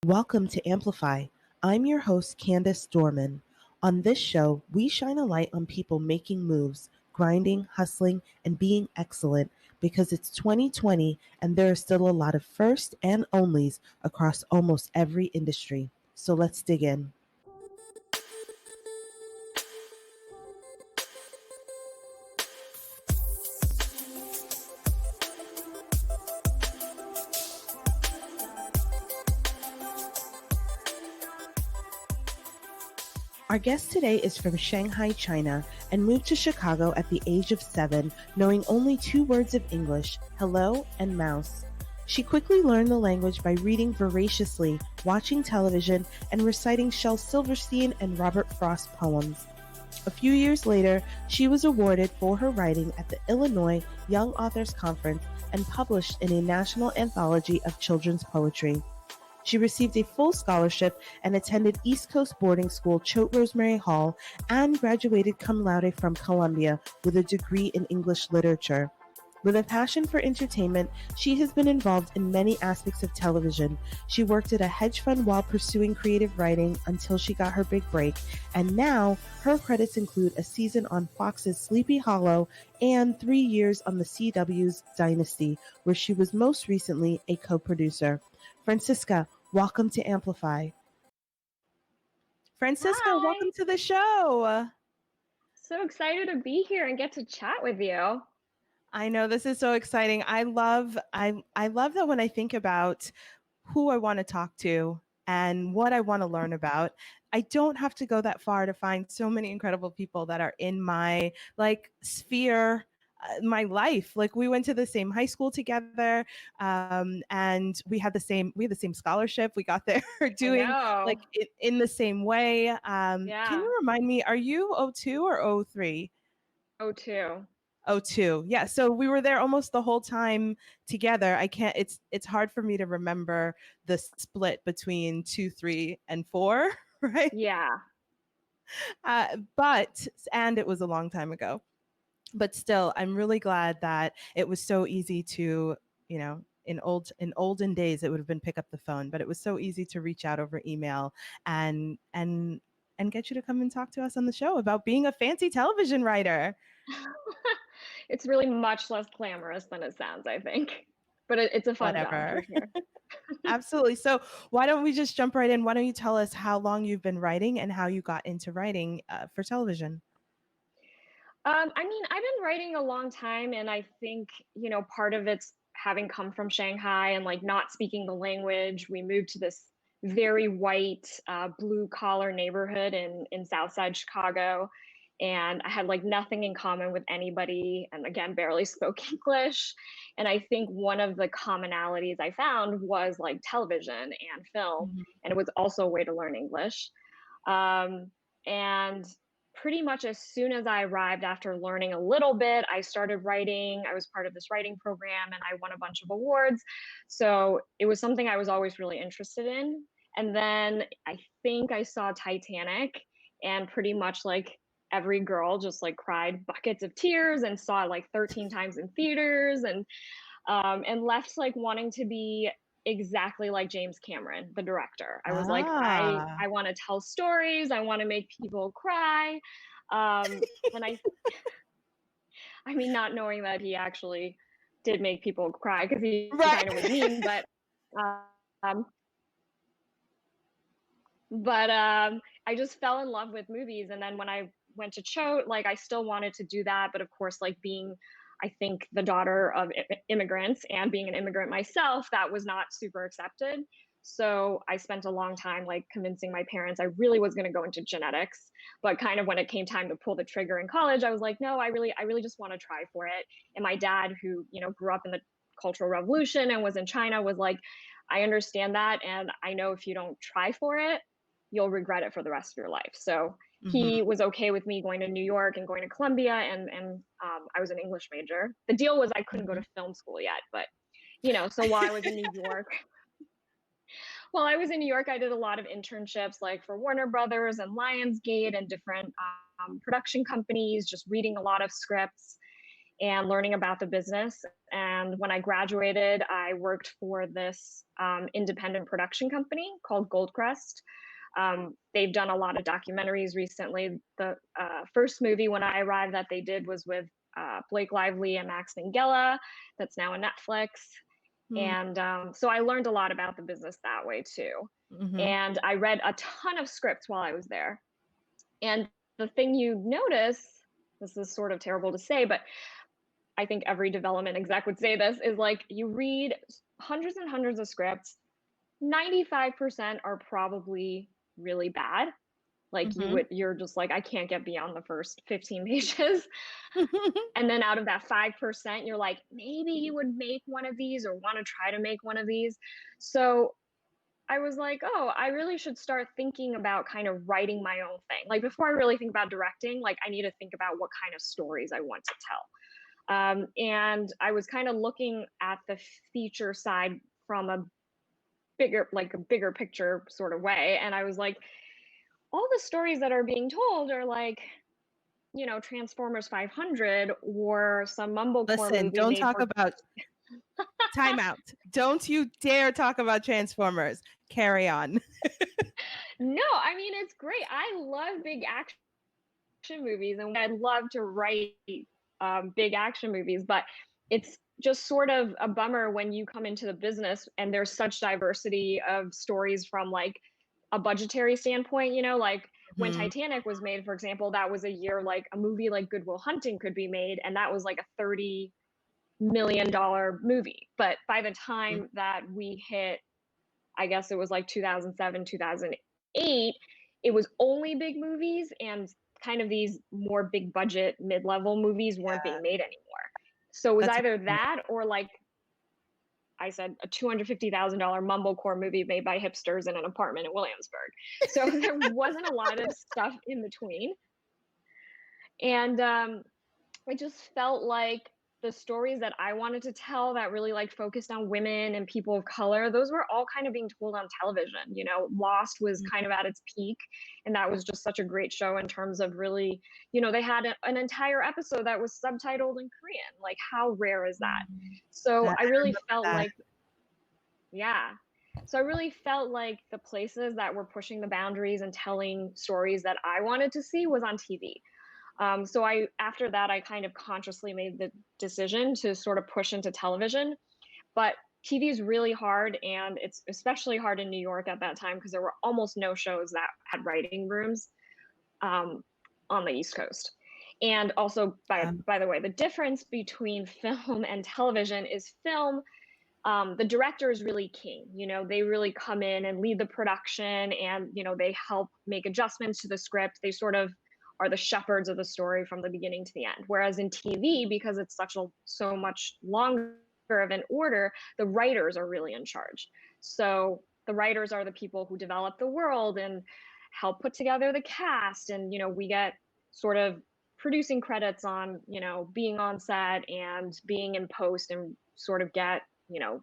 Welcome to Amplify. I'm your host, Candice Dormon. On this show, we shine a light on people making moves, grinding, hustling, and being excellent because it's 2020 and there are still a lot of first and onlys across almost every industry. So let's dig in. Our guest today is from Shanghai, China, and moved to Chicago at the age of 7, knowing only 2 words of English, hello and mouse. She quickly learned the language by reading voraciously, watching television, and reciting Shel Silverstein and Robert Frost poems. A few years later, she was awarded for her writing at the Illinois Young Authors Conference and published in a national anthology of children's poetry. She received a full scholarship and attended East Coast boarding school Choate Rosemary Hall and graduated cum laude from Columbia with a degree in English literature. With a passion for entertainment, she has been involved in many aspects of television. She worked at a hedge fund while pursuing creative writing until she got her big break, and now her credits include a season on Fox's Sleepy Hollow and 3 years on the CW's Dynasty, where she was most recently a co-producer. Francisca, welcome to Amplify. Francisca, Hi. welcome to the show. So excited to be here and get to chat with you. I know, this is so exciting. I love that when I think about who I want to talk to and what I want to learn about, I don't have to go that far to find so many incredible people that are in my sphere, my life. Like, we went to the same high school together, and we had the same scholarship. We got there doing in the same way. Can you remind me, are you 02 or 03? 02. 02. Yeah. So we were there almost the whole time together. It's hard for me to remember the split between 2, 3, and 4, right? Yeah. And it was a long time ago. But still, I'm really glad that it was so easy to, in olden days, it would have been pick up the phone, but it was so easy to reach out over email and get you to come and talk to us on the show about being a fancy television writer. It's really much less glamorous than it sounds, I think. But it's a fun job for sure. Absolutely. So why don't we just jump right in? Why don't you tell us how long you've been writing and how you got into writing for television? I've been writing a long time, and I think, part of it's having come from Shanghai and not speaking the language. We moved to this very white, blue collar neighborhood in Southside Chicago. And I had nothing in common with anybody, and again, barely spoke English. And I think one of the commonalities I found was television and film, and it was also a way to learn English. And pretty much as soon as I arrived, after learning a little bit, I started writing. I was part of this writing program and I won a bunch of awards. So it was something I was always really interested in. And then I think I saw Titanic, and pretty much every girl just cried buckets of tears and saw it 13 times in theaters, and left wanting to be exactly like James Cameron, the director. I was I want to tell stories. I want to make people cry. And not knowing that he actually did make people cry, because he kind of was mean, but I just fell in love with movies. And then when I went to Choate, I still wanted to do that. But of course, being, I think, the daughter of immigrants and being an immigrant myself, that was not super accepted. So I spent a long time convincing my parents I really was going to go into genetics. But kind of when it came time to pull the trigger in college, I was like, no, I really just want to try for it. And my dad, who, grew up in the Cultural Revolution and was in China, was like, I understand that. And I know if you don't try for it, you'll regret it for the rest of your life. So he was okay with me going to New York and going to Columbia, and I was an English major. The deal was I couldn't go to film school yet, but so while I was in New York, I did a lot of internships for Warner Brothers and Lionsgate and different production companies, just reading a lot of scripts. and learning about the business. And when I graduated, I worked for this independent production company called Crest. They've done a lot of documentaries recently. The first movie when I arrived that they did was with Blake Lively and Max Minghella. That's now on Netflix. And so I learned a lot about the business that way too. And I read a ton of scripts while I was there. And the thing you notice, this is sort of terrible to say, but I think every development exec would say this, is like you read hundreds and hundreds of scripts, 95% are probably really bad. Like you're just like, I can't get beyond the first 15 pages. And then out of that 5%, you're like, maybe you would make one of these or want to try to make one of these. So I was like, oh, I really should start thinking about kind of writing my own thing. Like before I really think about directing, like I need to think about what kind of stories I want to tell. And I was kind of looking at the feature side from a bigger picture sort of way. And I was like, all the stories that are being told are like, you know, Transformers 500 or some mumblecore movie. Don't talk about time out. Don't you dare talk about Transformers. Carry on. No, I mean, it's great. I love big action movies and I'd love to write big action movies, but it's just sort of a bummer when you come into the business and there's such diversity of stories from like a budgetary standpoint, you know, like when Titanic was made, for example, that was a year like a movie like Good Will Hunting could be made, and that was like a $30 million movie. But by the time that we hit, I guess it was like 2007, 2008, it was only big movies, and kind of these more big budget mid-level movies weren't being made anymore. So it was either that or like I said, a $250,000 mumblecore movie made by hipsters in an apartment in Williamsburg. So there wasn't a lot of stuff in between. And I just felt like the stories that I wanted to tell that really like focused on women and people of color, those were all kind of being told on television. You know, Lost was kind of at its peak, and that was just such a great show in terms of really, you know, they had an entire episode that was subtitled in Korean. Like, how rare is that? So I really felt like, so I really felt like the places that were pushing the boundaries and telling stories that I wanted to see was on TV. So after that, I kind of consciously made the decision to sort of push into television, but TV is really hard. And it's especially hard in New York at that time because there were almost no shows that had writing rooms on the East Coast. And also, by the way, the difference between film and television is film, the director is really king. You know, they really come in and lead the production and, you know, they help make adjustments to the script. They sort of are the shepherds of the story from the beginning to the end. Whereas in TV, because it's so much longer of an order, the writers are really in charge. So the writers are the people who develop the world and help put together the cast. And, you know, we get sort of producing credits on, you know, being on set and being in post and sort of get, you know,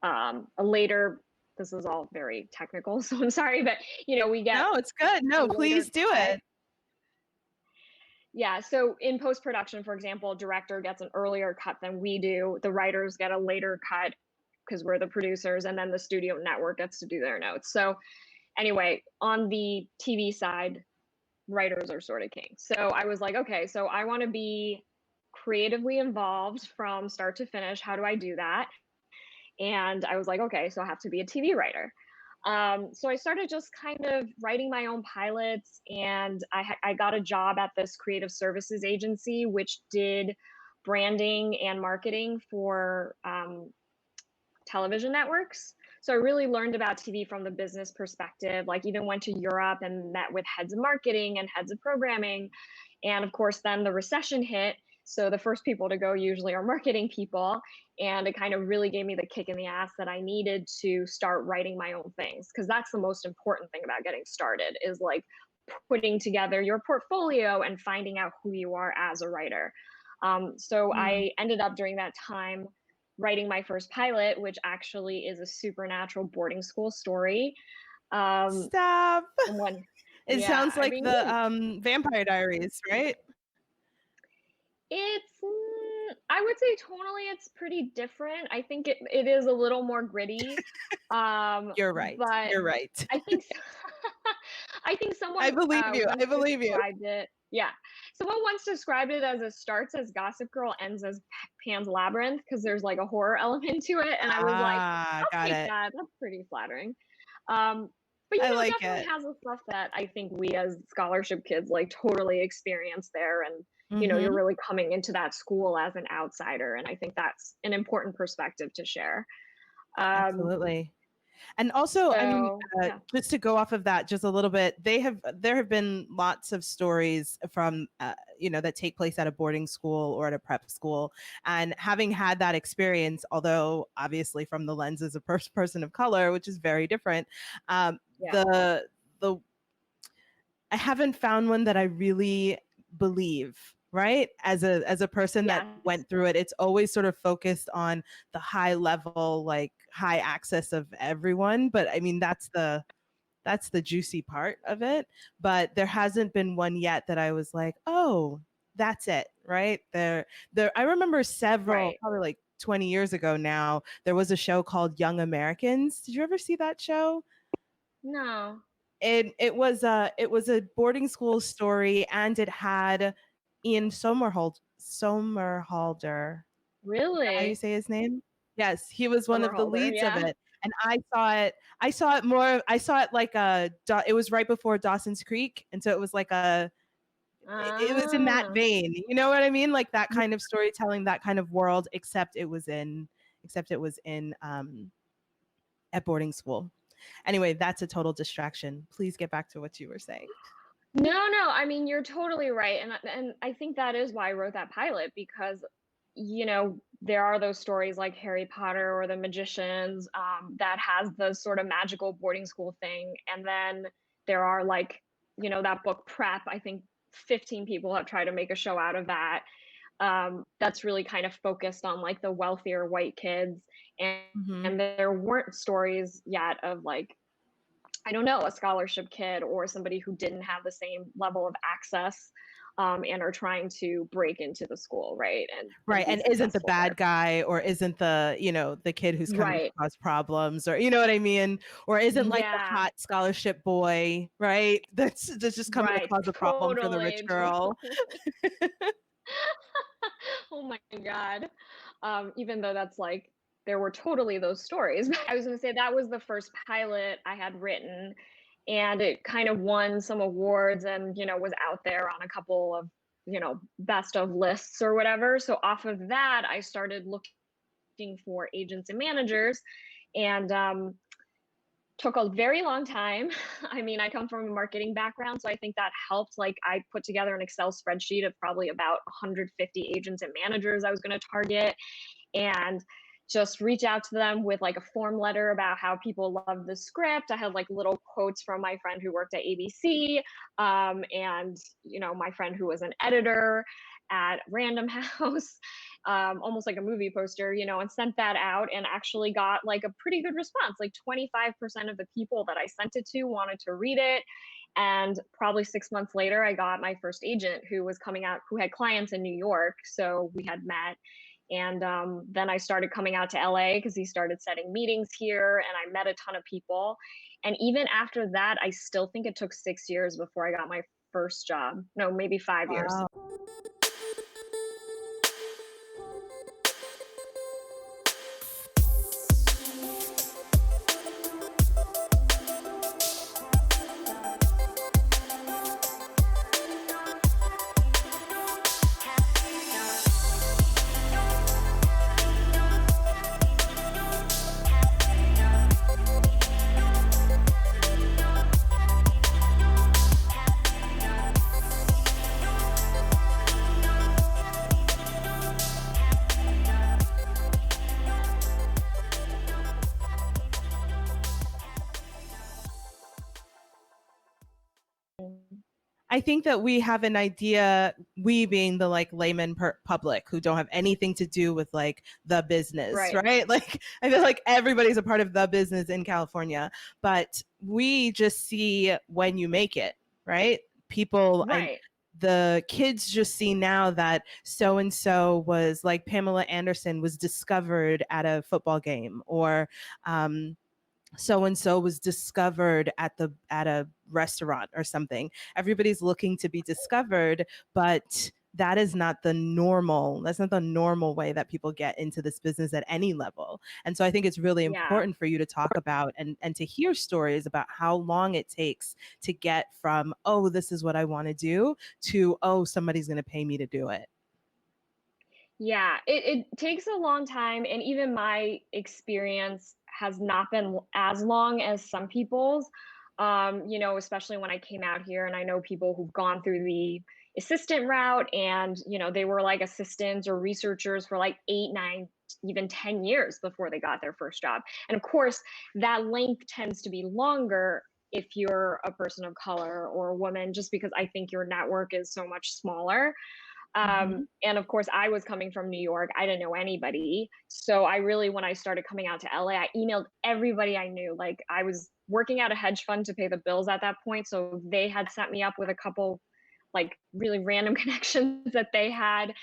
a later, this is all very technical, so I'm sorry, but, you know, we get. No, it's good. No, please do it. Yeah, so in post-production, for example, director gets an earlier cut than we do. The writers get a later cut because we're the producers, and then the studio network gets to do their notes. So anyway, on the TV side, writers are sort of king. So I was like, okay, so I want to be creatively involved from start to finish. How do I do that? And I was like, okay, so I have to be a TV writer. So I started just kind of writing my own pilots, and I got a job at this creative services agency, which did branding and marketing for television networks. So I really learned about TV from the business perspective, like even went to Europe and met with heads of marketing and heads of programming. And of course, then the recession hit. So the first people to go usually are marketing people. And it kind of really gave me the kick in the ass that I needed to start writing my own things. Because that's the most important thing about getting started, is like putting together your portfolio and finding out who you are as a writer. So I ended up during that time writing my first pilot, which actually is a supernatural boarding school story. Stop. It sounds like the Vampire Diaries, right? It's I would say tonally it's pretty different. I think it is a little more gritty. You're right. But You're right. I think I think I someone believe you. once I believe you. described it. Yeah, someone once described it as it starts as Gossip Girl, ends as Pan's Labyrinth because there's like a horror element to it, and I was like, Ah, I'll got take it. that. That's pretty flattering. Um, but I like definitely it. has the stuff that I think we as scholarship kids like totally experience there, and you're Mhm. really coming into that school as an outsider, and I think that's an important perspective to share. Um, Absolutely. And also, I mean, so yeah, just to go off of that just a little bit, there have been lots of stories from that take place at a boarding school or at a prep school, and having had that experience, although obviously from the lens as a person of color, which is very different, yeah, the I haven't found one that I really believe, right? As a person that yes, went through it, it's always sort of focused on the high level, like high access of everyone. But I mean, that's the juicy part of it. But there hasn't been one yet that I was like, oh, that's it, right? There I remember several, right. probably like 20 years ago now, there was a show called Young Americans. Did you ever see that show? No, It was a boarding school story, and it had Ian Somerhalder. Is that how you really, say his name? Yes, he was one Summer of the Holder, leads of yeah. it, and I saw it more, I saw it like it was right before Dawson's Creek, and so it was like it was in that Ah, vein. You know what I mean? Like that kind of storytelling, that kind of world, except it was in at boarding school. Anyway, that's a total distraction. Please get back to what you were saying. no. I mean, you're totally right, and I think that is why I wrote that pilot because there are those stories like Harry Potter or the Magicians that has the sort of magical boarding school thing, and then there are like that book Prep. I think 15 people have tried to make a show out of that. That's really kind of focused on like the wealthier white kids, and Mhm. and there weren't stories yet of like I don't know, a scholarship kid or somebody who didn't have the same level of access and are trying to break into the school, right? And Right, be and isn't the successful bad there. guy, or isn't the kid who's coming to Right. cause problems, or you know what I mean? Or isn't like the Yeah. hot scholarship boy, right? That's just coming to Right. cause a problem for the rich Totally. girl. Oh my God. Even though that's like, there were totally those stories. I was going to say that was the first pilot I had written, and it kind of won some awards and, was out there on a couple of, best of lists or whatever. So off of that, I started looking for agents and managers, and took a very long time. I mean, I come from a marketing background, so I think that helped. Like, I put together an Excel spreadsheet of probably about 150 agents and managers I was going to target, and just reach out to them with like a form letter about how people love the script. I had like little quotes from my friend who worked at ABC, and my friend who was an editor at Random House, almost like a movie poster, and sent that out and actually got like a pretty good response. Like 25% of the people that I sent it to wanted to read it. And probably 6 months later, I got my first agent who was coming out, who had clients in New York. So we had met. And then I started coming out to LA because he started setting meetings here, and I met a ton of people. And even after that, I still think it took 6 years before I got my first job. No, maybe 5 years. Wow. I think that we have an idea, we being the like layman public who don't have anything to do with like the business, Right. right? Like I feel like everybody's a part of the business in California, but we just see when you make it, right? People, Right. the kids just see now that so and so was like Pamela Anderson was discovered at a football game, or so and so was discovered at a restaurant or something. Everybody's looking to be discovered, but that is not the normal. That's not the normal way that people get into this business at any level. And so I think it's really Yeah. important for you to talk about and to hear stories about how long it takes to get from, oh, this is what I want to do, to, oh, somebody's going to pay me to do it. Yeah, it takes a long time, and even my experience has not been as long as some people's. Especially when I came out here, and I know people who've gone through the assistant route, and they were like assistants or researchers for like 8, 9, even 10 years before they got their first job. And of course, that length tends to be longer if you're a person of color or a woman, just because I think your network is so much smaller. Mm-hmm. And of course, I was coming from New York. I didn't know anybody. So I really, when I started coming out to LA, I emailed everybody I knew. Like, I was working at a hedge fund to pay the bills at that point. So they had set me up with a couple like really random connections that they had.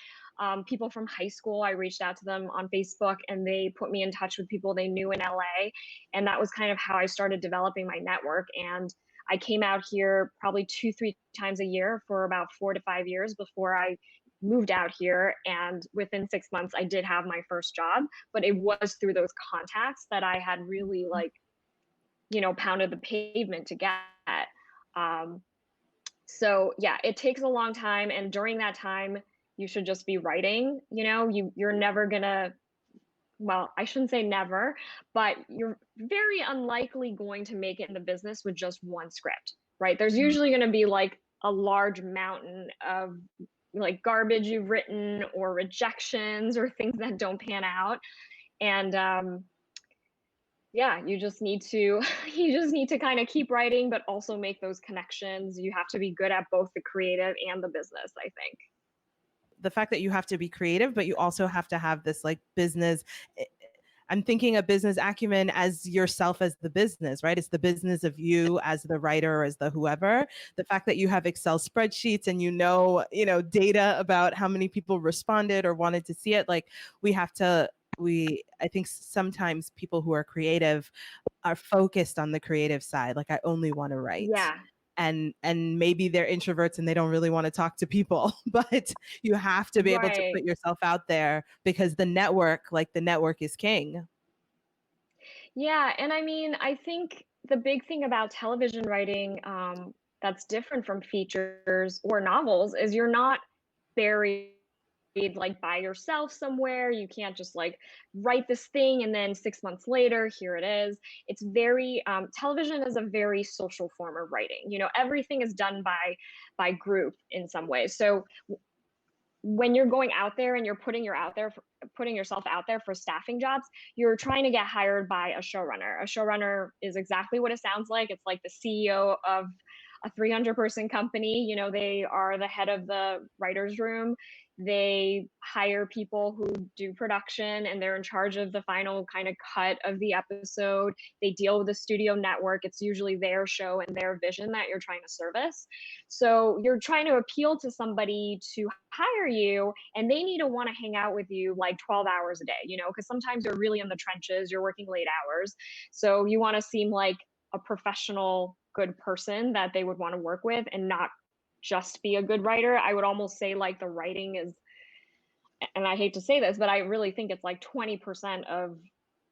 People from high school, I reached out to them on Facebook and they put me in touch with people they knew in LA. And that was kind of how I started developing my network. And I came out here probably 2, 3 times a year for about 4 to 5 years before I moved out here. And within 6 months, I did have my first job, but it was through those contacts that I had really like, pounded the pavement to get. Um, so yeah, it takes a long time. And during that time, you should just be writing. You're never gonna, well, I shouldn't say never, but you're very unlikely going to make it in the business with just one script, right? There's usually going to be like a large mountain of like garbage you've written or rejections or things that don't pan out. And yeah, you just need to kind of keep writing, but also make those connections. You have to be good at both the creative and the business, I think. The fact that you have to be creative, but you also have to have this like business. I'm thinking of business acumen as yourself as the business, right? It's the business of you as the writer or as the whoever. The fact that you have Excel spreadsheets and data about how many people responded or wanted to see it. Like I think sometimes people who are creative are focused on the creative side. Like, I only want to write. Yeah. And maybe they're introverts and they don't really want to talk to people, but you have to be able to put yourself out there because the network is king. Yeah, and I mean, I think the big thing about television writing, that's different from features or novels is you're not buried like by yourself somewhere. You can't just like write this thing and then 6 months later, here it is. It's very television is a very social form of writing. Everything is done by group in some ways. So when you're going out there and you're putting yourself out there for staffing jobs, you're trying to get hired by a showrunner. A showrunner is exactly what it sounds like. It's like the CEO of a 300-person company. They are the head of the writer's room. They hire people who do production and they're in charge of the final kind of cut of the episode. They deal with the studio network. It's usually their show and their vision that you're trying to service. So you're trying to appeal to somebody to hire you, and they need to want to hang out with you like 12 hours a day, because sometimes you're really in the trenches, you're working late hours. So you want to seem like a professional, good person that they would want to work with and not just be a good writer. I would almost say like the writing is, and I hate to say this, but I really think it's like 20% of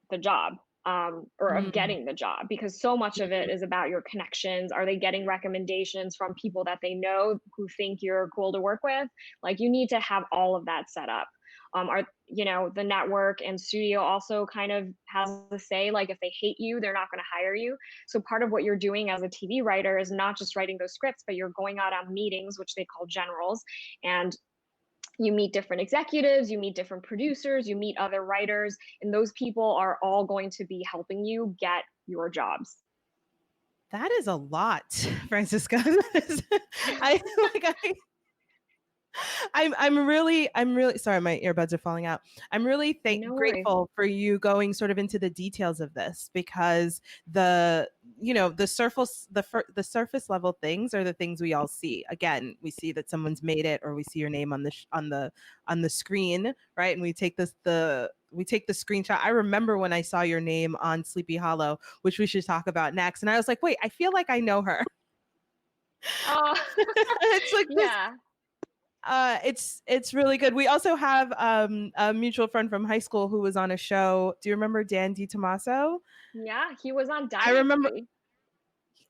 the job, or of getting the job, because so much of it is about your connections. Are they getting recommendations from people that they know who think you're cool to work with? Like, you need to have all of that set up. The network and studio also kind of has a say, like if they hate you, they're not going to hire you. So part of what you're doing as a TV writer is not just writing those scripts, but you're going out on meetings, which they call generals, and you meet different executives, you meet different producers, you meet other writers, and those people are all going to be helping you get your jobs. That is a lot, Francisca. I I'm really sorry, my earbuds are falling out. I'm really No worries. grateful for you going sort of into the details of this, because the the the surface level things are the things we all see. Again, we see that someone's made it, or we see your name on the on the screen, right? And we take the screenshot. I remember when I saw your name on Sleepy Hollow, which we should talk about next, and I was like, wait, I feel like I know her. Oh, It's like this. yeah. It's really good. We also have a mutual friend from high school who was on a show. Do you remember Dan DiTomaso? Yeah, he was on I remember. Dynasty.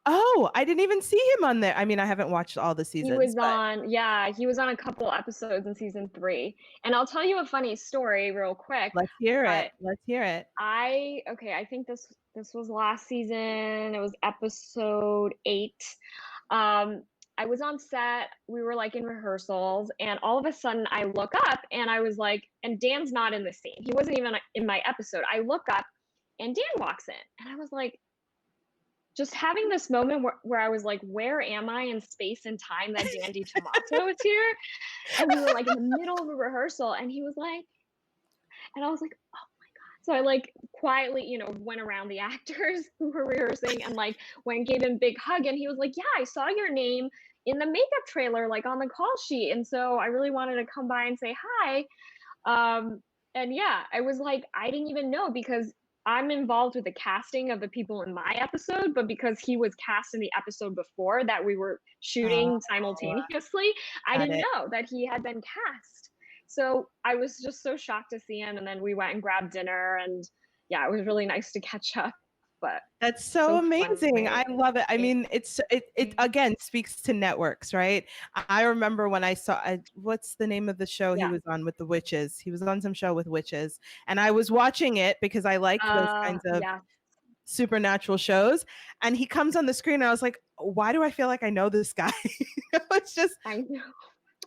Oh, I didn't even see him on there. I mean, I haven't watched all the He seasons, was but on, yeah, he was on a couple episodes in season 3. And I'll tell you a funny story real quick, let's hear it. but Let's hear it. I think this was last season. It was episode 8. Um, I was on set. We were like in rehearsals, and all of a sudden I look up and I was like, and Dan's not in the scene. He wasn't even in my episode. I look up and Dan walks in, and I was like, just having this moment where I was like, where am I in space and time that Dandy Tomato is here? And we were like in the middle of a rehearsal, and he was like, and I was like, oh my God. So I like quietly, went around the actors who were rehearsing and like went and gave him a big hug. And he was like, yeah, I saw your name in the makeup trailer, like on the call sheet. And so I really wanted to come by and say hi. Um, and yeah, I was like, I didn't even know because I'm involved with the casting of the people in my episode, but because he was cast in the episode before that we were Oh, shooting simultaneously, I got didn't it. know that he had been cast. So I was just so shocked to see him. And then we went and grabbed dinner, and yeah, it was really nice to catch up. But That's so so amazing. I funny. love it. I mean, it again speaks to networks, right? I remember when I saw what's the name of the show he Yeah. was on with the witches? He was on some show with witches, and I was watching it because I like those kinds of Yeah, supernatural shows. And he comes on the screen, and I was like, why do I feel like I know this guy? It's just I know.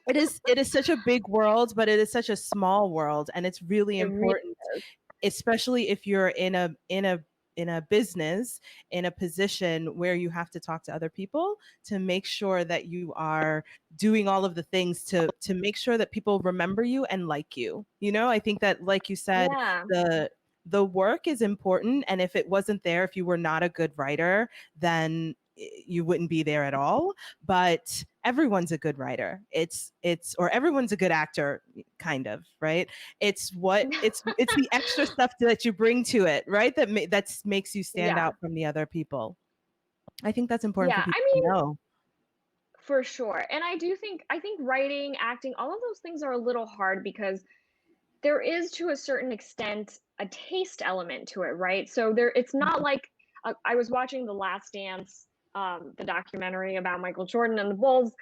it is such a big world, but it is such a small world, and it's really It really important, is. especially if you're in a business, in a position where you have to talk to other people, to make sure that you are doing all of the things to make sure that people remember you and like you. I think that, like you said, Yeah. the work is important, and if it wasn't there, if you were not a good writer, then you wouldn't be there at all. But everyone's a good writer. It's or everyone's a good actor, kind of, right? It's the extra stuff that you bring to it, right? That makes you stand Yeah. out from the other people. I think that's important for Yeah. people I to mean, know. for sure. And I think writing, acting, all of those things are a little hard because there is to a certain extent a taste element to it, right? So it's not like I was watching The Last Dance, the documentary about Michael Jordan and the Bulls,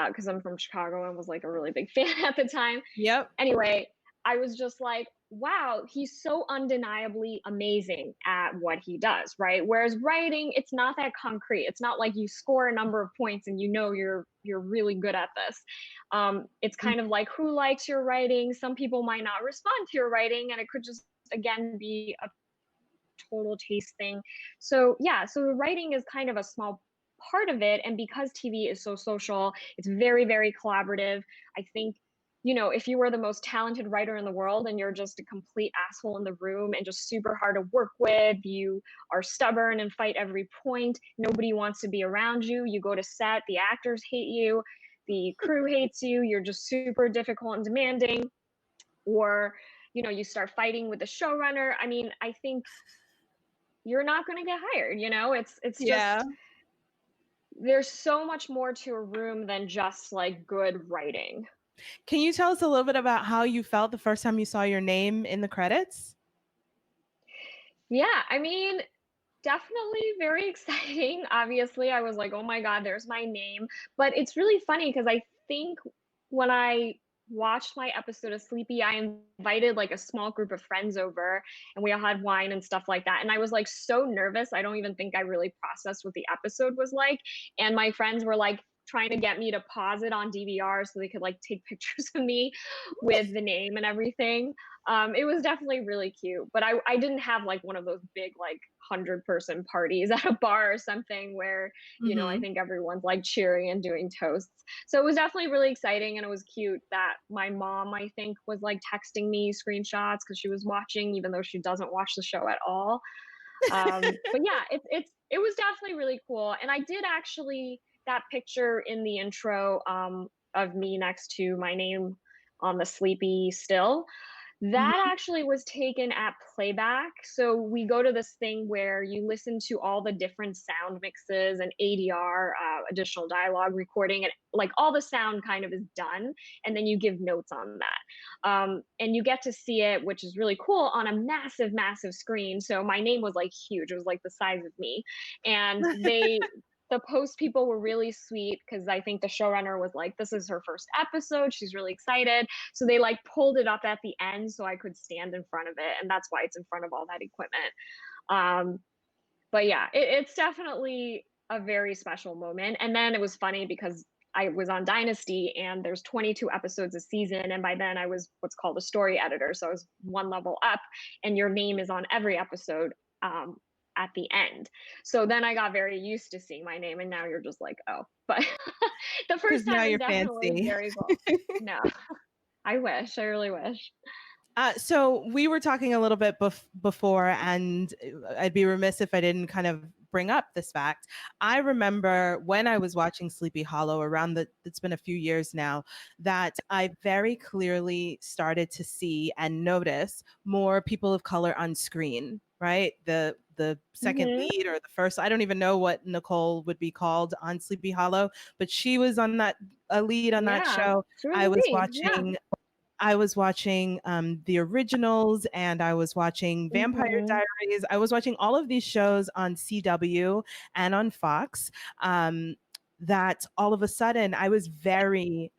because I'm from Chicago and was like a really big fan at the time. Yep. Anyway, I was just like, wow, he's so undeniably amazing at what he does, right? Whereas writing, it's not that concrete. It's not like you score a number of points and you're really good at this. It's kind of like who likes your writing. Some people might not respond to your writing, and it could just again be a total taste thing. So yeah, so the writing is kind of a small part of it, and because TV is so social, it's very very collaborative. I think if you were the most talented writer in the world and you're just a complete asshole in the room and just super hard to work with, you are stubborn and fight every point, nobody wants to be around you. You go to set, the actors hate you, the crew hates you, you're just super difficult and demanding, or you start fighting with the showrunner. I mean, I think you're not going to get hired. It's Yeah. just there's so much more to a room than just like good writing. Can you tell us a little bit about how you felt the first time you saw your name in the credits? Yeah, I mean, definitely very exciting. Obviously, I was like, oh my God, there's my name. But it's really funny because I think when I watched my episode of Sleepy, I invited like a small group of friends over and we all had wine and stuff like that. And I was like so nervous. I don't even think I really processed what the episode was like. And my friends were like trying to get me to pause it on DVR so they could like take pictures of me with the name and everything. It was definitely really cute, but I didn't have like one of those big like 100-person parties at a bar or something where, you know, I Mm-hmm. think everyone's like cheering and doing toasts. So it was definitely really exciting, and it was cute that my mom, I think, was like texting me screenshots because she was watching, even though she doesn't watch the show at all. But yeah, it was definitely really cool. And I did actually, that picture in the intro of me next to my name on the sleepy still, that Mm-hmm. actually was taken at playback. So we go to this thing where you listen to all the different sound mixes and ADR, additional dialogue recording, and like all the sound kind of is done, and then you give notes on that. And you get to see it, which is really cool, on a massive, massive screen. So my name was like huge; it was like the size of me, and the post people were really sweet because I think the showrunner was like, "This is her first episode; she's really excited." So they like pulled it up at the end so I could stand in front of it, and that's why it's in front of all that equipment. Um, but yeah, it's definitely a very special moment. And then it was funny because I was on Dynasty and there's 22 episodes a season, and by then I was what's called a story editor, so I was one level up, and your name is on every episode. At the end. So then I got very used to seeing my name, and now you're just like, oh. But the Because first now time is you're definitely fancy. very cool. No, I wish. I really wish. So we were talking a little bit before, and I'd be remiss if I didn't kind of bring up this fact. I remember when I was watching Sleepy Hollow around it's been a few years now, that I very clearly started to see and notice more people of color on screen, right? The second Hmm. lead or the first, I don't even know what Nicole would be called on Sleepy Hollow, but she was on that, a lead on that Yeah, show. she was I was a lead. Yeah. watching I was watching the originals, and I was watching Vampire Hmm. Diaries. I was watching all of these shows on CW and on Fox. Um, that all of a sudden I was very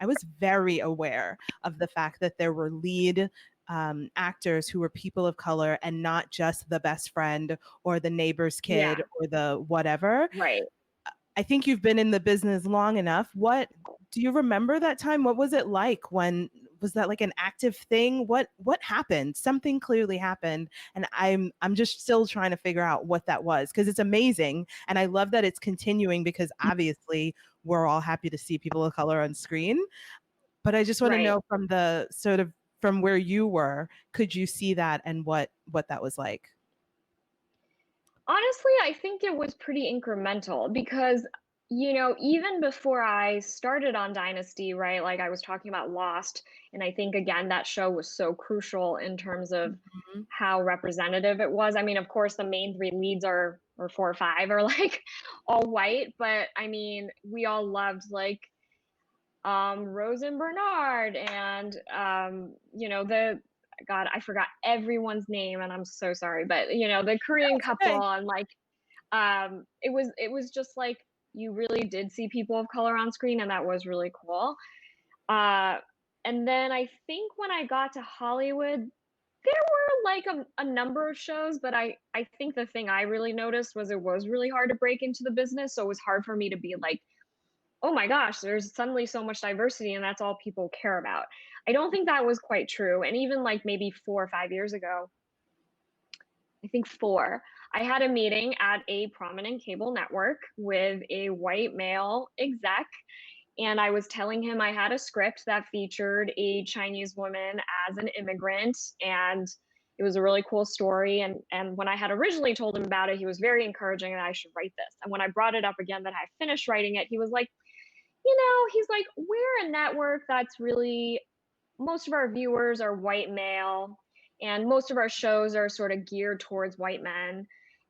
aware of the fact that there were lead actors who were people of color and not just the best friend or the neighbor's Yeah. kid or the whatever. Right. I think you've been in the business long enough. What do you remember that time? What was it like? When was that like an active thing? What happened? Something clearly happened, and I'm just still trying to figure out what that was, because it's amazing, and I love that it's continuing, because obviously we're all happy to see people of color on screen. But I just want to Right. know, from the sort of, from where you were, could you see that, and what that was like? Honestly, I think it was pretty incremental because, you know, even before I started on Dynasty, right? Like I was talking about Lost, and I think again that show was so crucial in terms of Mhm. how representative it was. I mean, of course, the main three leads are, or four or five, are like all white, but I mean, we all loved like Rose and Bernard, and you know, the God, I forgot everyone's name, and I'm so sorry, but you know, the Korean That's okay. couple, and like it was just like you really did see people of color on screen, and that was really cool. Uh, and then I think when I got to Hollywood, there were like a number of shows, but I think the thing I really noticed was it was really hard to break into the business, so it was hard for me to be like, oh my gosh, there's suddenly so much diversity and that's all people care about. I don't think that was quite true. And even like maybe 4 or 5 years ago, I think four, I had a meeting at a prominent cable network with a white male exec. And I was telling him I had a script that featured a Chinese woman as an immigrant. And it was a really cool story. And when I had originally told him about it, he was very encouraging that I should write this. And when I brought it up again that I finished writing it, he was like, you know, he's like, we're a network that's really, most of our viewers are white male, and most of our shows are sort of geared towards white men.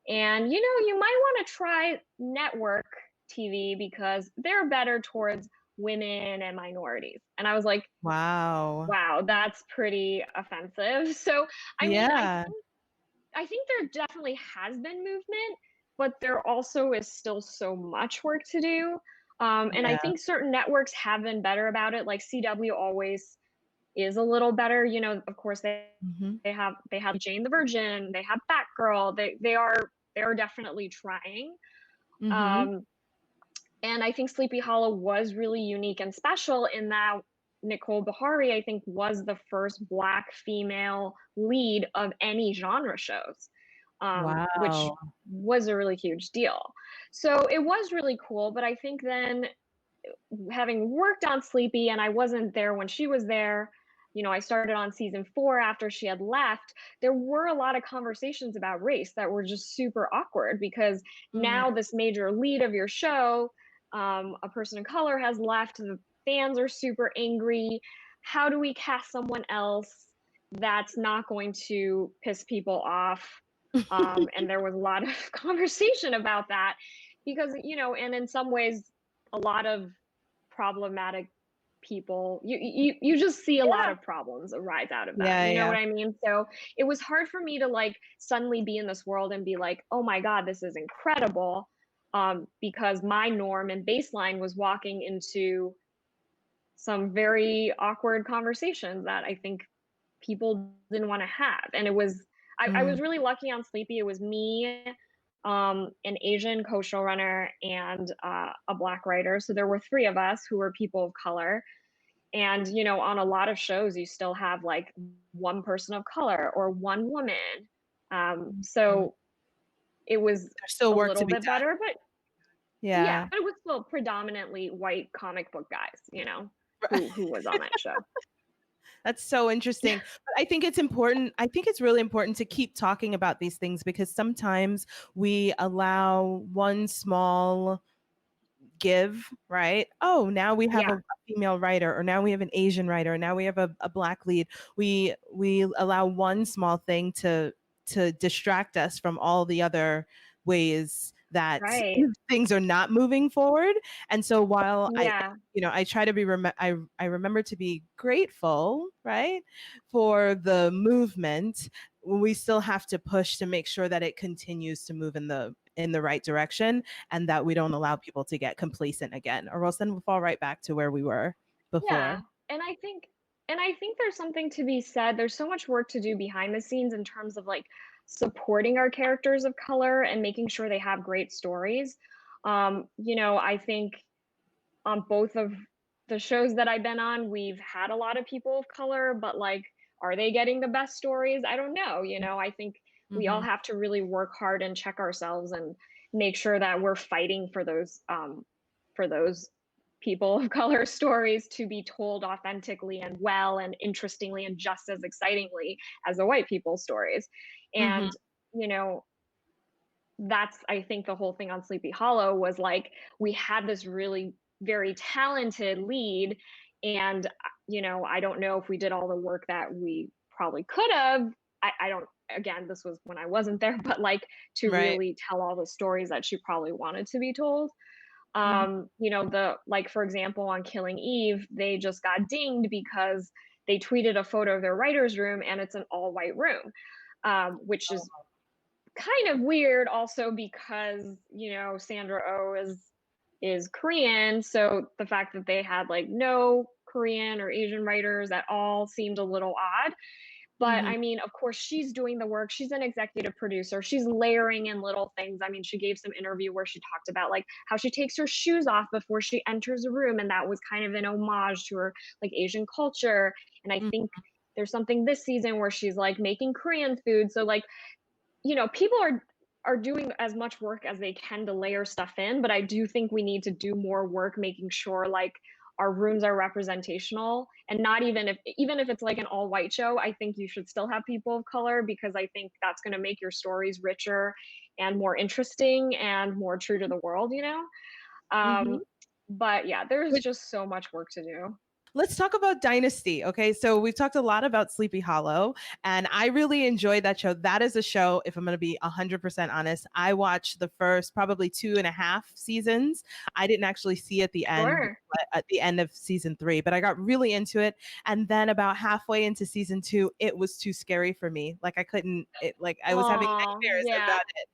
And, you know, you might want to try network TV because they're better towards women and minorities. And I was like, Wow. wow, that's pretty offensive. So, I mean, Yeah. I think there definitely has been movement, but there also is still so much work to do. And I Yeah. think certain networks have been better about it. Like CW always is a little better. You know, of course Mhm. they have Jane the Virgin, they have Batgirl. They are definitely trying. Mhm. Um, And I think Sleepy Hollow was really unique and special in that Nicole Beharie, I think, was the first Black female lead of any genre shows, which Wow. was a really huge deal. So it was really cool. But I think then, having worked on Sleepy, and I wasn't there when she was there, I started on season 4 after she had left. There were a lot of conversations about race that were just super awkward because Mm. now this major lead of your show, a person of color, has left. The fans are super angry. How do we cast someone else that's not going to piss people off? And there was a lot of conversation about that because, and in some ways, a lot of problematic people, you just see a lot Yeah. of problems arise out of that, Yeah, you know yeah. what I mean? So it was hard for me to like suddenly be in this world and be like, oh my god, this is incredible, because my norm and baseline was walking into some very awkward conversations that I think people didn't want to have. And it was, I Mm. was really lucky on Sleepy. It was me, an Asian co-showrunner, and a Black writer. So there were 3 of us who were people of color. And on a lot of shows, you still have like one person of color or one woman. Mm. So it was There's still a work to little be bit done. better, but yeah, Yeah. but it was still predominantly white comic book guys, who was on that show. That's so interesting. But I think it's important. I think it's really important to keep talking about these things because sometimes we allow one small give, right? Oh, now we have Yeah, a female writer, or now we have an Asian writer, or now we have a Black lead. We allow one small thing to distract us from all the other ways that right. things are not moving forward. And so while Yeah, I try to be I remember to be grateful, right, for the movement, we still have to push to make sure that it continues to move in the right direction, and that we don't allow people to get complacent again, or else then we'll fall right back to where we were yeah. before. And I think there's something to be said. There's so much work to do behind the scenes in terms of like supporting our characters of color and making sure they have great stories. I think on both of the shows that I've been on, we've had a lot of people of color, but like, are they getting the best stories? I don't know. I think we all Mhm. have to really work hard and check ourselves and make sure that we're fighting for those people of color stories to be told authentically and well and interestingly and just as excitingly as the white people stories. Mhm. And you know, that's, I think, the whole thing on Sleepy Hollow was like we had this really very talented lead, and I don't know if we did all the work that we probably could have. I don't. Again, this was when I wasn't there, but like to Right. really tell all the stories that she probably wanted to be told. Mhm. The like for example on Killing Eve, they just got dinged because they tweeted a photo of their writers' room and it's an all white room, which is kind of weird also because Sandra Oh is Korean, so the fact that they had like no Korean or Asian writers at all seemed a little odd. But Mhm. I mean, of course, she's doing the work. She's an executive producer. She's layering in little things. I mean, she gave some interview where she talked about like how she takes her shoes off before she enters a room, and that was kind of an homage to her like Asian culture. And I Mhm. think there's something this season where she's like making Korean food. So like people are doing as much work as they can to layer stuff in, but I do think we need to do more work making sure like our rooms are representational, and not even if it's like an all white show, I think you should still have people of color because I think that's going to make your stories richer and more interesting and more true to the world. Mhm. um but yeah, there's Which just so much work to do. Let's talk about Dynasty. Okay. So we've talked a lot about Sleepy Hollow, and I really enjoyed that show. That is a show, if I'm going to be 100% honest, I watched the first probably 2.5 seasons. I didn't actually see Sure. at the end of season 3, but I got really into it. And then about halfway into season 2, it was too scary for me. Like I couldn't, like I was having Oh nightmares yeah. about it.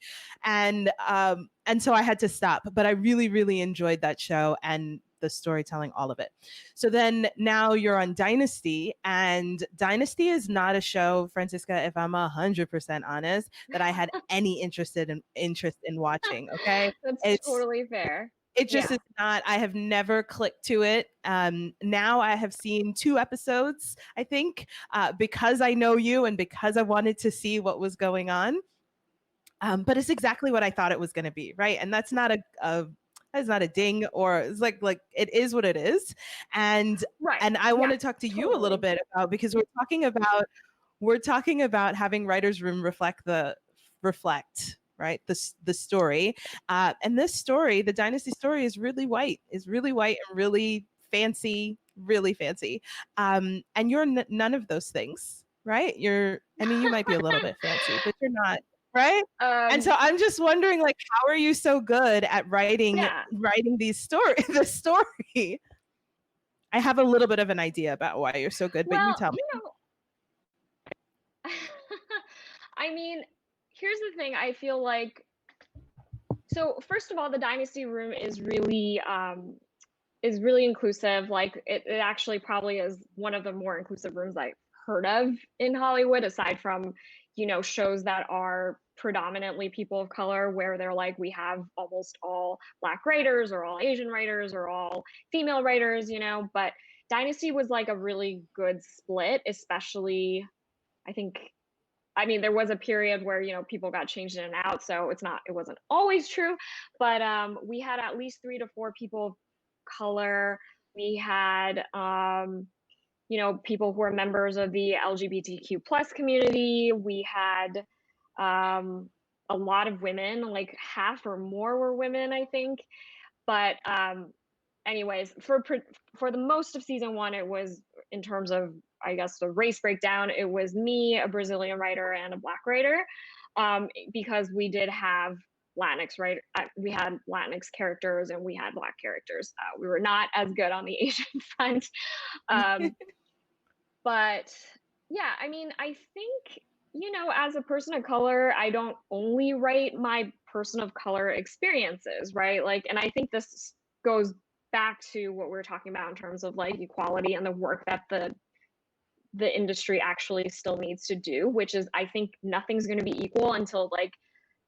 And so I had to stop, but I really, really enjoyed that show and the storytelling, all of it. So then now you're on Dynasty, and Dynasty is not a show, Francisca, if I'm 100% honest, that I had any interest in watching. Okay. That's It's totally fair. It just Yeah. is not, I have never clicked to it. Now I have seen 2 episodes, I think, because I know you and because I wanted to see what was going on. But it's exactly what I thought it was going to be, right? And that's not that's not a ding, or it's like it is what it is. And Right. and I want Yeah, to talk to you a little totally. bit about, because we're talking about having writers room reflect, right, the story, and this story, the Dynasty story, is really white and really fancy, and you're none of those things, right? I mean, you might be a little bit fancy, but you're not, right? And so um, I'm just wondering, like, how are you so good at yeah. writing these the story? I have a little bit of an idea about why you're so good, but you Well, tell me. I mean, here's the thing. I feel like, so first of all, the Dynasty Room is really inclusive. Like it actually probably is one of the more inclusive rooms I've heard of in Hollywood, aside from, shows that are predominantly people of color, where they're like, we have almost all Black writers or all Asian writers or all female writers, but Dynasty was like a really good split, especially, I think, I mean, there was a period where, people got changed in and out, so it wasn't always true, but we had at least 3 to 4 people of color. We had, people who are members of the LGBTQ plus community. We had a lot of women, like half or more were women, I think. But anyways, for the most of season one, it was, in terms of, I guess, the race breakdown, it was me, a Brazilian writer, and a Black writer, because we did have Latinx writer. We had Latinx characters and we had Black characters. We were not as good on the Asian front, um, but yeah, I mean, I think, as a person of color, I don't only write my person of color experiences, right? Like, and I think this goes back to what we were talking about in terms of like equality and the work that the industry actually still needs to do, which is, I think nothing's going to be equal until like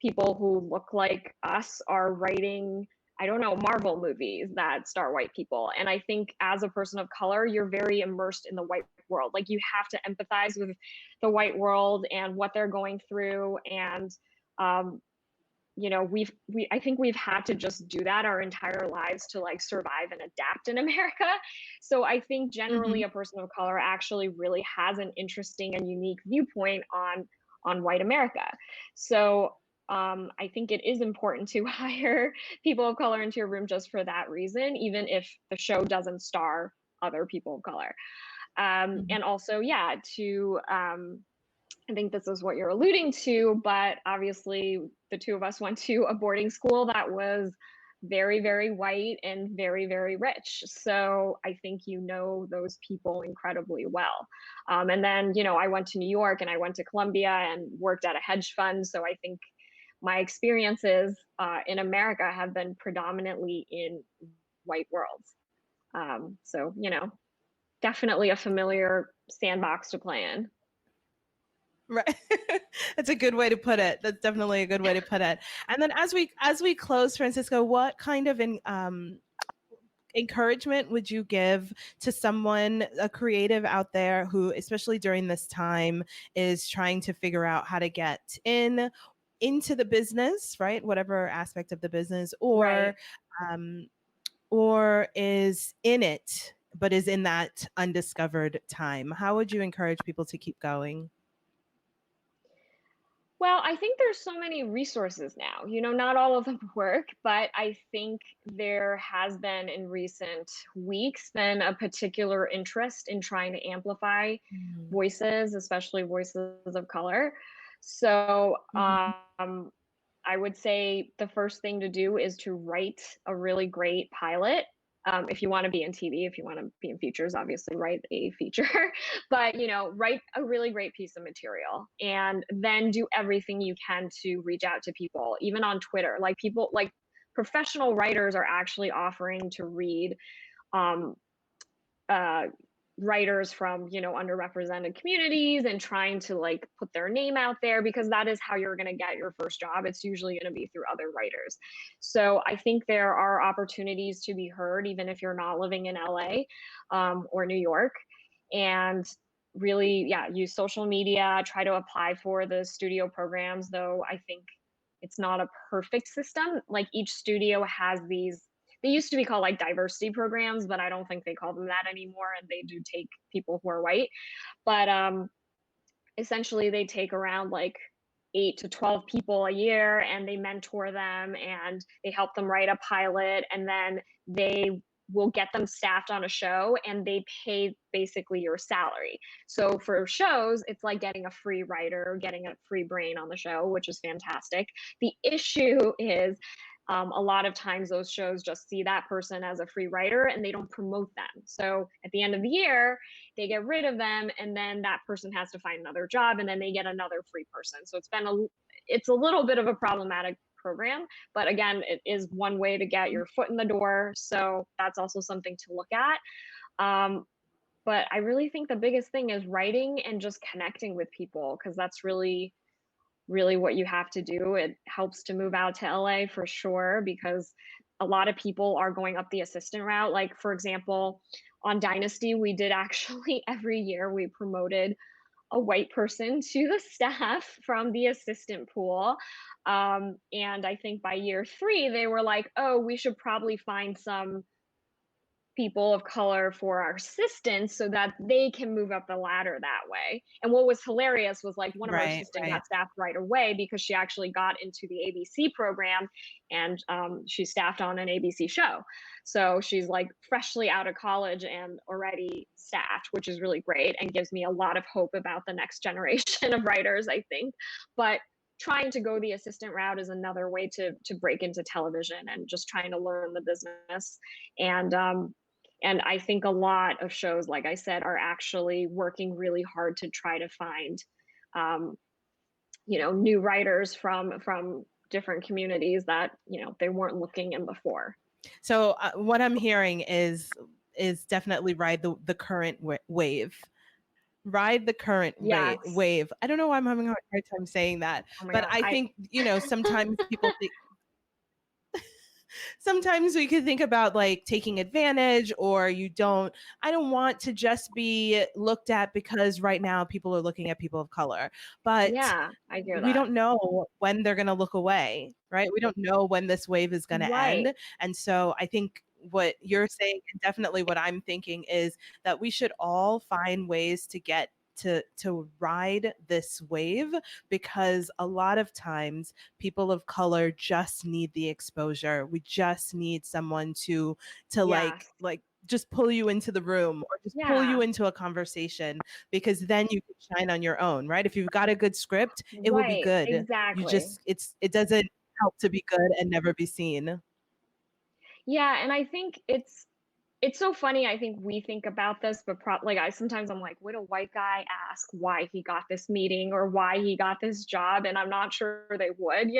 people who look like us are writing, I don't know, Marvel movies that star white people. And I think as a person of color, you're very immersed in the white world. Like you have to empathize with the white world and what they're going through. And um, I think we've had to just do that our entire lives to like survive and adapt in America. So I think generally Mhm. a person of color actually really has an interesting and unique viewpoint on white America. So I think it is important to hire people of color into your room just for that reason, even if the show doesn't star other people of color. Mhm. And also, yeah, to I think this is what you're alluding to, but obviously the two of us went to a boarding school that was very, very white and very, very rich. So I think those people incredibly well. And then, I went to New York and I went to Columbia and worked at a hedge fund. So I think my experiences in America have been predominantly in white worlds. So, definitely a familiar sandbox to play in. Right. That's a good way to put it. That's definitely a good way to put it. And then as we close, Francisco, what kind of encouragement would you give to someone, a creative out there who, especially during this time, is trying to figure out how to get into the business, right? Whatever aspect of the business, Right. um, or is in it, but is in that undiscovered time. How would you encourage people to keep going? Well, I think there's so many resources now. Not all of them work, but I think there has been in recent weeks been a particular interest in trying to amplify Mhm. voices, especially voices of color. So, Mhm. I would say the first thing to do is to write a really great pilot. If you want to be in TV, if you want to be in features, obviously write a feature, but write a really great piece of material and then do everything you can to reach out to people, even on Twitter. Like people, like professional writers are actually offering to read um, uh, writers from, underrepresented communities and trying to like put their name out there, because that is how you're going to get your first job. It's usually going to be through other writers. So I think there are opportunities to be heard, even if you're not living in LA or New York. And really, yeah, use social media, try to apply for the studio programs, though I think it's not a perfect system. Like each studio has these, they used to be called like diversity programs, but I don't think they call them that anymore. And they do take people who are white. But essentially they take around like 8 to 12 people a year, and they mentor them and they help them write a pilot, and then they will get them staffed on a show, and they pay basically your salary. So for shows, it's like getting a free writer, getting a free brain on the show, which is fantastic. The issue is a lot of times those shows just see that person as a free writer and they don't promote them. So at the end of the year, they get rid of them, and then that person has to find another job, and then they get another free person. So it's a little bit of a problematic program, but again, it is one way to get your foot in the door. So that's also something to look at. But I really think the biggest thing is writing and just connecting with people, because that's really what you have to do. It helps to move out to LA for sure, because a lot of people are going up the assistant route. Like, for example, on Dynasty, we did actually every year we promoted a white person to the staff from the assistant pool. And I think by year 3, they were like, oh, we should probably find some people of color for our assistants so that they can move up the ladder that way. And what was hilarious was like one of our Right, assistants right. got staffed right away because she actually got into the ABC program, and she staffed on an ABC show. So she's like freshly out of college and already staffed, which is really great and gives me a lot of hope about the next generation of writers, I think. But trying to go the assistant route is another way to break into television and just trying to learn the business. And I think a lot of shows, like I said, are actually working really hard to try to find, new writers from different communities that they weren't looking in before. So what I'm hearing is definitely ride the current wave. Ride the current Yes. wave. I don't know why I'm having a hard time saying that, Oh my but God. I think sometimes people think. Sometimes we could think about like taking advantage, or I don't want to just be looked at because right now people are looking at people of color, but Yeah, I hear we that. don't know when they're going to look away, right? We don't know when this wave is going to Right. end. And so I think what you're saying, and definitely what I'm thinking, is that we should all find ways to get to ride this wave, because a lot of times people of color just need the exposure. We just need someone to Yes. like just pull you into the room, or just pull you Yeah. into a conversation, because then you can shine on your own, right? If you've got a good script, it will be Right. good. You Exactly. just it doesn't help to be good and never be seen. Yeah, and I think it's so funny. I think we think about this, but like I'm like, would a white guy ask why he got this meeting or why he got this job? And I'm not sure they would.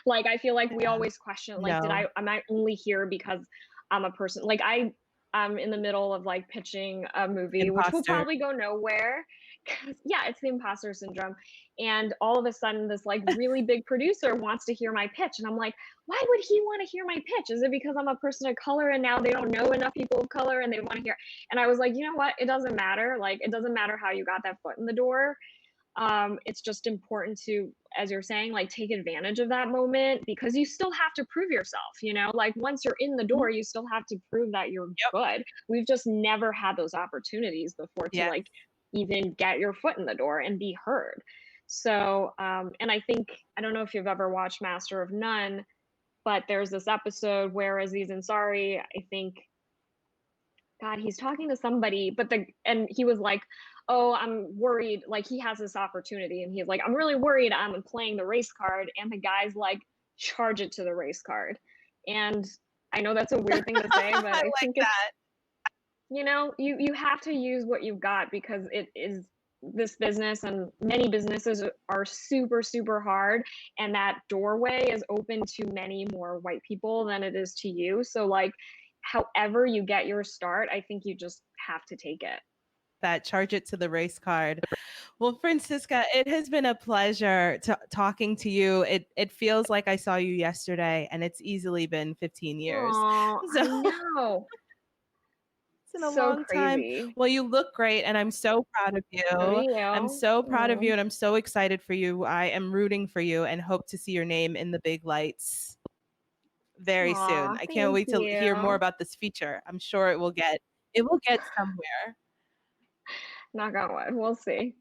Like I feel like we Yeah. always question, like, No. am I only here because I'm a person? Like I'm in the middle of like pitching a movie, which will Imposter. probably go nowhere. 'Cause, yeah, it's the imposter syndrome. And all of a sudden, this like really big producer wants to hear my pitch. And I'm like, why would he want to hear my pitch? Is it because I'm a person of color and now they don't know enough people of color and they want to hear? And I was like, you know what? It doesn't matter. Like, it doesn't matter how you got that foot in the door. It's just important to, as you're saying, like take advantage of that moment, because you still have to prove yourself. Like once you're in the door, you still have to prove that you're Yep. good. We've just never had those opportunities before to Yeah. like even get your foot in the door and be heard. So, and I think, I don't know if you've ever watched Master of None, but there's this episode where Aziz Ansari, I think, God, he's talking to somebody, and he was like, oh, I'm worried. Like he has this opportunity and he's like, I'm really worried I'm playing the race card. And the guy's like, charge it to the race card. And I know that's a weird thing to say, but I I like think it's, that. you have to use what you've got, because it is, this business and many businesses are super, super hard. And that doorway is open to many more white people than it is to you. So like, however you get your start, I think you just have to take it. that. Charge it to the race card. Well, Francisca, it has been a pleasure talking to you. It feels like I saw you yesterday, and it's easily been 15 years. Oh, So I know. it's been a So long time. crazy. Well, you look great, and I'm so proud of you. So do I'm you. so proud of you, Mm. and I'm so excited for you. I am rooting for you and hope to see your name in the big lights very soon. Aw, I can't thank wait to hear more you. about this feature. I'm sure it will get somewhere. Knock on wood. We'll see.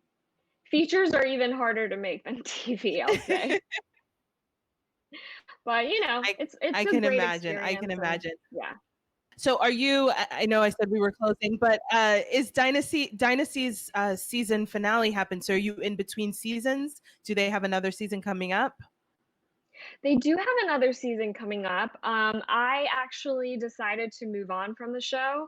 Features are even harder to make than TV, I'll say. But you know, I it's I a can great imagine. I can experience, and imagine. yeah. So are you, I know I said we were closing, but is Dynasty's season finale happen? So are you in between seasons? Do they have another season coming up? They do have another season coming up. I actually decided to move on from the show.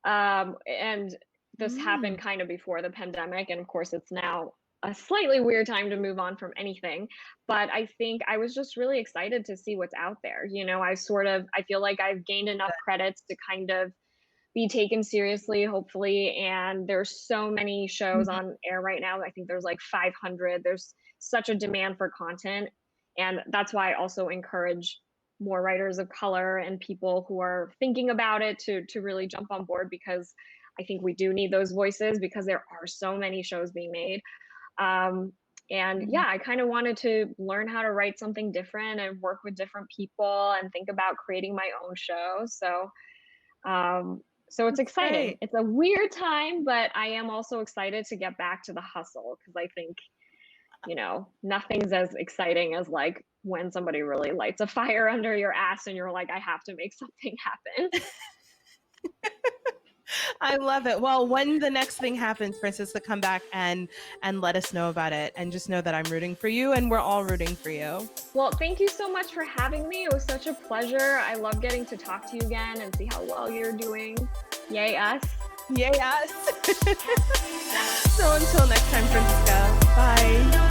And this happened Mm. kind of before the pandemic, and of course, it's now a slightly weird time to move on from anything. But I think I was just really excited to see what's out there. You know, I feel like I've gained enough credits to kind of be taken seriously, hopefully. And there's so many shows Mhm. on air right now. I think there's like 500. There's such a demand for content. And that's why I also encourage more writers of color and people who are thinking about it to really jump on board, because I think we do need those voices, because there are so many shows being made. Um, and Mhm. yeah, I kind of wanted to learn how to write something different and work with different people and think about creating my own show. So it's That's exciting. great. It's a weird time, but I am also excited to get back to the hustle, because I think, you know, nothing's as exciting as like when somebody really lights a fire under your ass and you're like, I have to make something happen. I love it. Well, when the next thing happens, Francisca, come back and let us know about it. And just know that I'm rooting for you, and we're all rooting for you. Well, thank you so much for having me. It was such a pleasure. I love getting to talk to you again and see how well you're doing. Yay, us. Yay, us. So until next time, Francisca. Bye.